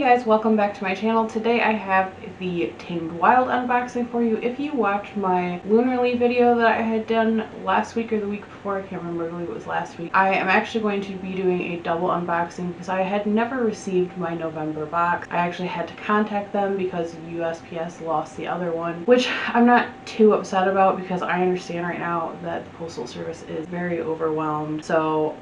guys, welcome back to my channel. Today I have the Tamed Wild unboxing for you. If you watched my Lunarly video that I had done last week or the week before, I can't remember, I believe it was last week, I am actually going to be doing a double unboxing because I had never received my November box. I actually had to contact them because USPS lost the other one, which I'm not too upset about because I understand right now that the Postal Service is very overwhelmed. So,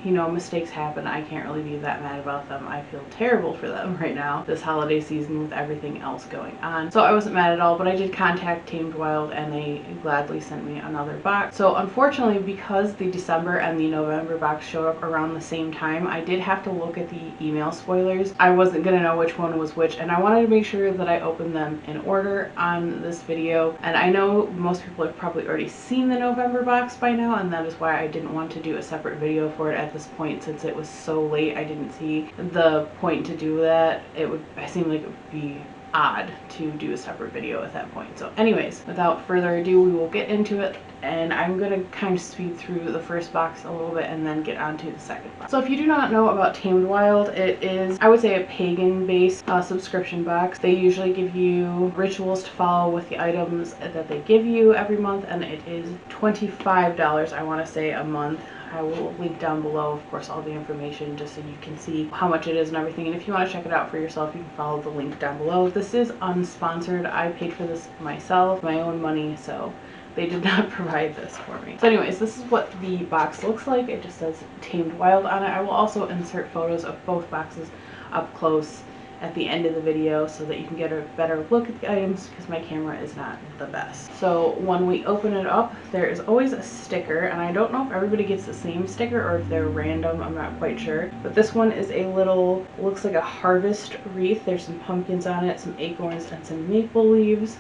you know, mistakes happen. I can't really be that mad about them. I feel terrible for them right now this holiday season with everything else going on. So I wasn't mad at all, but I did contact Tamed Wild and they gladly sent me another box. So unfortunately, because the December and the November box showed up around the same time, I did have to look at the email spoilers. I wasn't gonna know which one was which, and I wanted to make sure that I opened them in order on this video. And I know most people have probably already seen the November box by now, and that is why I didn't want to do a separate video for it at this point. Since it was so late, I didn't see the point to do that. It seemed like it would be odd to do a separate video at that point. So anyways, without further ado, we will get into it, and I'm gonna kind of speed through the first box a little bit and then get on to the second box. So if you do not know about Tamed Wild, it is, I would say, a pagan-based subscription box. They usually give you rituals to follow with the items that they give you every month, and it is $25, I want to say, a month. I will link down below, of course, all the information just so you can see how much it is and everything. And if you want to check it out for yourself, you can follow the link down below. This is unsponsored. I paid for this myself, my own money, so they did not provide this for me. So anyways, this is what the box looks like. It just says Tamed Wild on it. I will also insert photos of both boxes up close at the end of the video so that you can get a better look at the items because my camera is not the best. So when we open it up, there is always a sticker, and I don't know if everybody gets the same sticker or if they're random, I'm not quite sure. But this one is a little, looks like a harvest wreath. There's some pumpkins on it, some acorns, and some maple leaves.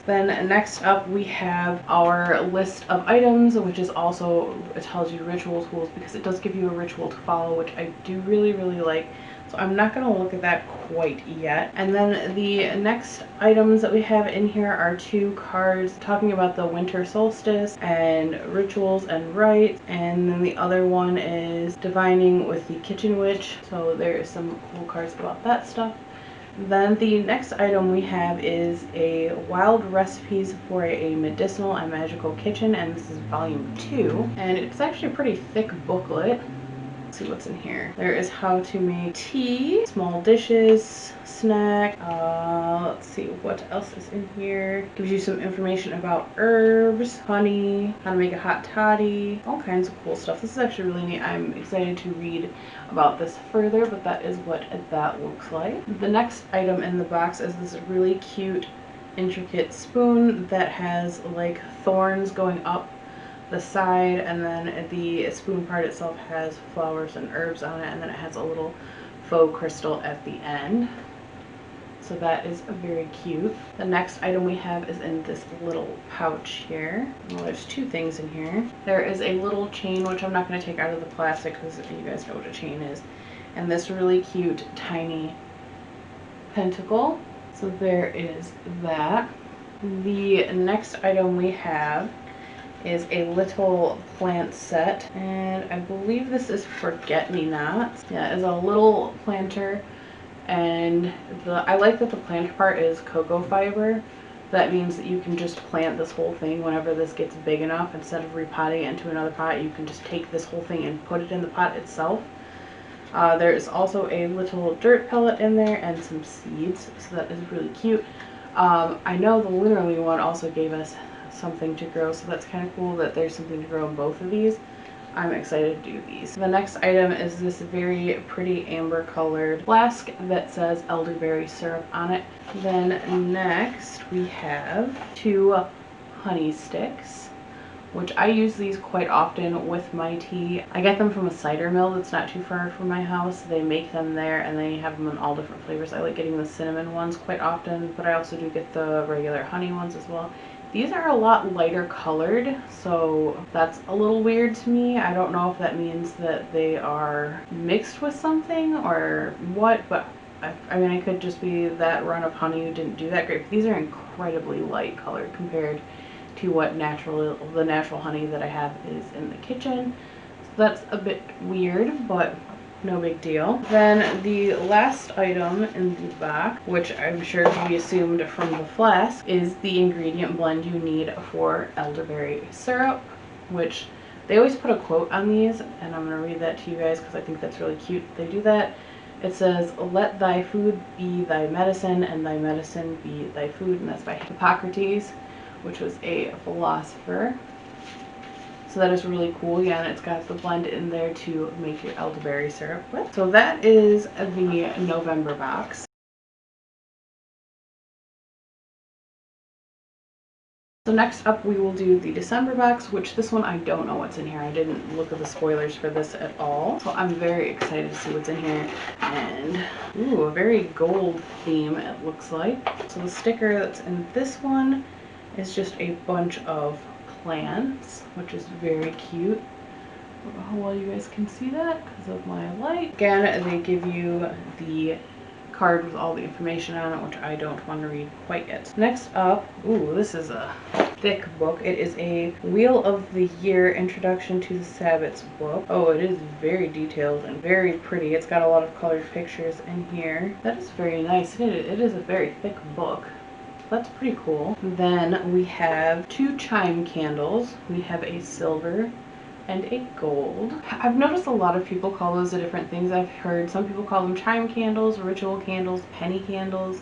Then next up we have our list of items, which is also, it tells you ritual tools because it does give you a ritual to follow, which I do really like. So I'm not going to look at that quite yet. And then the next items that we have in here are two cards talking about the winter solstice and rituals and rites. And then the other one is divining with the kitchen witch. So there is some cool cards about that stuff. Then the next item we have is a wild recipes for a medicinal and magical kitchen, and this is volume 2. And it's actually a pretty thick booklet. Let's see what's in here. There is how to make tea, small dishes, snack. Let's see what else is in here. Gives you some information about herbs, honey, how to make a hot toddy, all kinds of cool stuff. This is actually really neat. I'm excited to read about this further, but that is what that looks like. The next item in the box is this really cute, intricate spoon that has like thorns going up the side, and then the spoon part itself has flowers and herbs on it, and then it has a little faux crystal at the end. So that is very cute. The next item we have is in this little pouch here. Well, there's two things in here. There is a little chain, which I'm not going to take out of the plastic because you guys know what a chain is, and this really cute tiny pentacle. So there is that. The next item we have is a little plant set, and I believe this is forget-me-nots. Yeah, it's a little planter, and I like that the planter part is cocoa fiber. That means that you can just plant this whole thing whenever this gets big enough. Instead of repotting it into another pot, you can just take this whole thing and put it in the pot itself. There is also a little dirt pellet in there and some seeds, so that is really cute. I know the Lunarly one also gave us something to grow, so that's kind of cool that there's something to grow in both of these. I'm excited to do these. The next item is this very pretty amber colored flask that says Elderberry Syrup on it. Then next we have two honey sticks, which I use these quite often with my tea. I get them from a cider mill that's not too far from my house. They make them there and they have them in all different flavors. I like getting the cinnamon ones quite often, but I also do get the regular honey ones as well. These are a lot lighter colored, so that's a little weird to me. I don't know if that means that they are mixed with something or what, but I mean, it could just be that run of honey didn't do that great. But these are incredibly light colored compared to what the natural honey that I have is in the kitchen. So that's a bit weird, but no big deal. Then the last item in the box, which I'm sure can be assumed from the flask, is the ingredient blend you need for elderberry syrup, which they always put a quote on these, and I'm going to read that to you guys because I think that's really cute. They do that. It says, "Let thy food be thy medicine, and thy medicine be thy food," and that's by Hippocrates, which was a philosopher. So that is really cool. Yeah, and it's got the blend in there to make your elderberry syrup with. So that is the November box. So next up we will do the December box, which this one I don't know what's in here. I didn't look at the spoilers for this at all. So I'm very excited to see what's in here. And, ooh, a very gold theme it looks like. So the sticker that's in this one is just a bunch of plants, which is very cute. I don't know how well you guys can see that because of my light. Again, they give you the card with all the information on it, which I don't want to read quite yet. Next up, ooh, this is a thick book. It is a Wheel of the Year Introduction to the Sabbat Book. Oh, it is very detailed and very pretty. It's got a lot of colored pictures in here. That is very nice. It is a very thick book. That's pretty cool. Then we have 2 chime candles. We have a silver and a gold. I've noticed a lot of people call those the different things. I've heard some people call them chime candles, ritual candles, penny candles.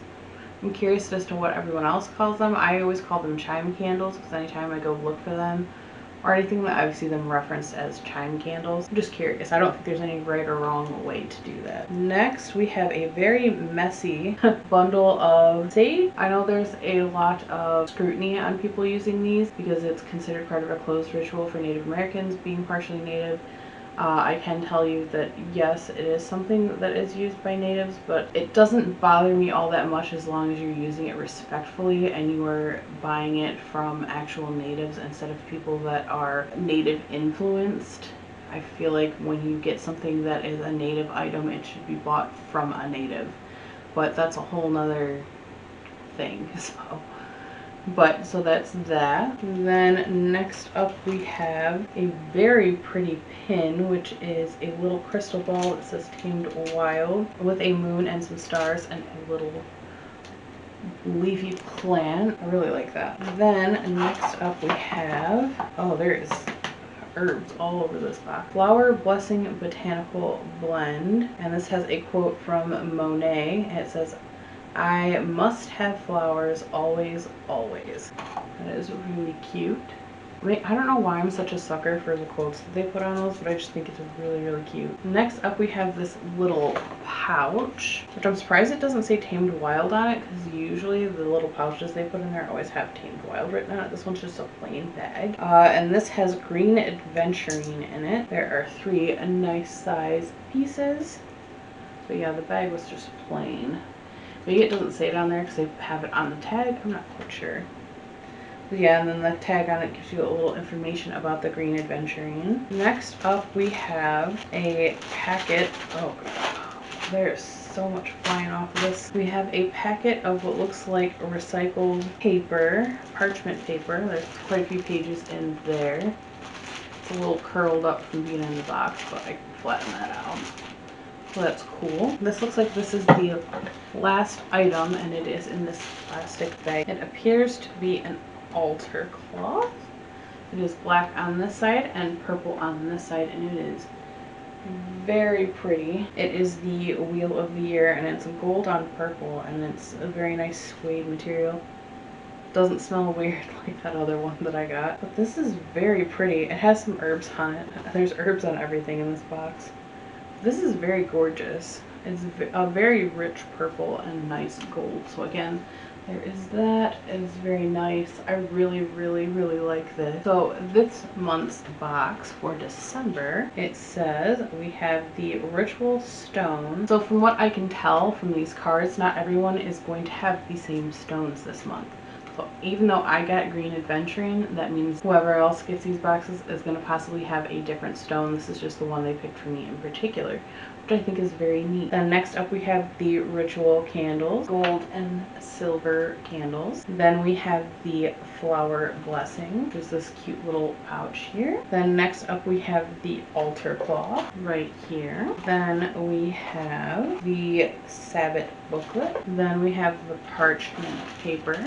I'm curious as to what everyone else calls them. I always call them chime candles because anytime I go look for them or anything that I see them referenced as chime candles. I'm just curious. I don't think there's any right or wrong way to do that. Next, we have a very messy bundle of sage. I know there's a lot of scrutiny on people using these because it's considered part of a closed ritual for Native Americans, being partially Native. I can tell you that yes, it is something that is used by natives, but it doesn't bother me all that much as long as you're using it respectfully and you are buying it from actual natives instead of people that are native influenced. I feel like when you get something that is a native item, it should be bought from a native, but that's a whole nother thing. So that's that. Then next up we have a very pretty pin, which is a little crystal ball that says Tamed Wild with a moon and some stars and a little leafy plant. I really like that. Then next up we have, oh, there is herbs all over this box. Flower Blessing Botanical Blend, and this has a quote from Monet. It says, "I must have flowers always, always." That is really cute. I don't know why I'm such a sucker for the quotes that they put on those, but I just think it's really, really cute. Next up we have this little pouch, which I'm surprised it doesn't say Tamed Wild on it, because usually the little pouches they put in there always have Tamed Wild written on it. This one's just a plain bag. And this has green Aventurine in it. There are 3 nice size pieces. But yeah, the bag was just plain. Maybe it doesn't say it on there because they have it on the tag. I'm not quite sure. But yeah, and then the tag on it gives you a little information about the green Aventurine. Next up, we have a packet. Oh god, there's so much flying off of this. We have a packet of what looks like recycled paper, parchment paper. There's quite a few pages in there. It's a little curled up from being in the box, but I can flatten that out. So that's cool. This looks like this is the last item, and it is in this plastic bag. It appears to be an altar cloth. It is black on this side and purple on this side, and it is very pretty. It is the Wheel of the Year, and it's gold on purple, and it's a very nice suede material. Doesn't smell weird like that other one that I got, but this is very pretty. It has some herbs on it. There's herbs on everything in this box. This is very gorgeous. It's a very rich purple and nice gold. So again, there is that. It is very nice. I really, really, really like this. So this month's box for December, it says we have the Ritual Stone. So from what I can tell from these cards, not everyone is going to have the same stones this month. So even though I got green Aventurine, that means whoever else gets these boxes is going to possibly have a different stone. This is just the one they picked for me in particular. which I think is very neat. Then next up we have the ritual candles, gold and silver candles. Then we have the flower blessing, which is this cute little pouch here. Then next up we have the altar cloth right here. Then we have the Sabbat booklet. Then we have the parchment paper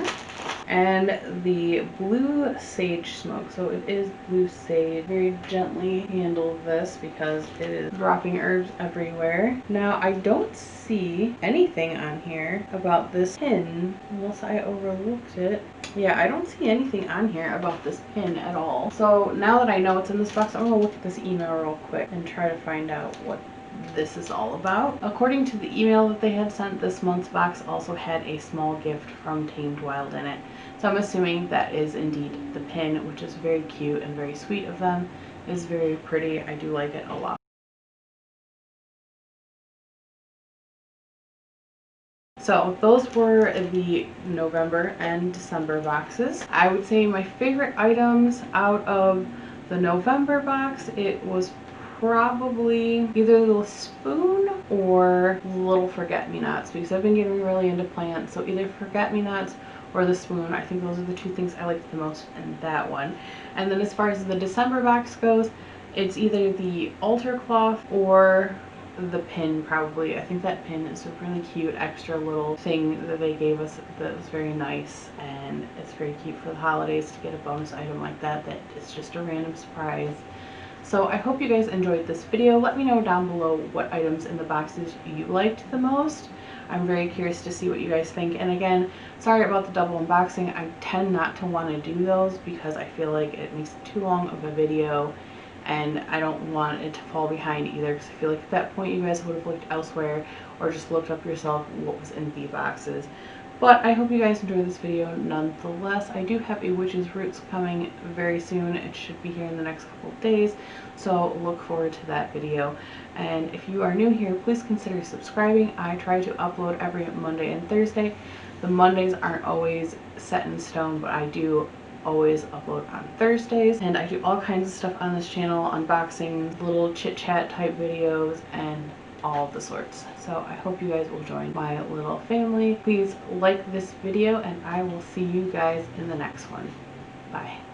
and the blue sage smoke. So it is blue sage. Very gently handle this because it is dropping herbs everywhere. Now I don't see anything on here about this pin unless I overlooked it. Yeah, I don't see anything on here about this pin at all. So now that I know what's in this box, I'm gonna look at this email real quick and try to find out what this is all about. According to the email that they had sent, this month's box also had a small gift from Tamed Wild in it. So I'm assuming that is indeed the pin, which is very cute and very sweet of them. It is very pretty. I do like it a lot. So those were the November and December boxes. I would say my favorite items out of the November box, it was probably either the spoon or little forget-me-nots, because I've been getting really into plants. So either forget-me-nots or the spoon. I think those are the two things I liked the most in that one. And then as far as the December box goes, it's either the altar cloth or the pin, probably. I think that pin is a really cute extra little thing that they gave us that was very nice, and it's very cute for the holidays to get a bonus item like that that is just a random surprise. So I hope you guys enjoyed this video. Let me know down below what items in the boxes you liked the most. I'm very curious to see what you guys think. And again, sorry about the double unboxing. I tend not to want to do those because I feel like it makes too long of a video, and I don't want it to fall behind either, because I feel like at that point you guys would have looked elsewhere or just looked up yourself what was in the boxes. But I hope you guys enjoyed this video nonetheless. I do have a Witch's Roots coming very soon. It should be here in the next couple of days, so look forward to that video. And if you are new here, please consider subscribing. I try to upload every Monday and Thursday. The Mondays aren't always set in stone, but I do always upload on Thursdays, and I do all kinds of stuff on this channel, unboxings, little chit chat type videos, and all of the sorts. So I hope you guys will join my little family. Please like this video, and I will see you guys in the next one. Bye.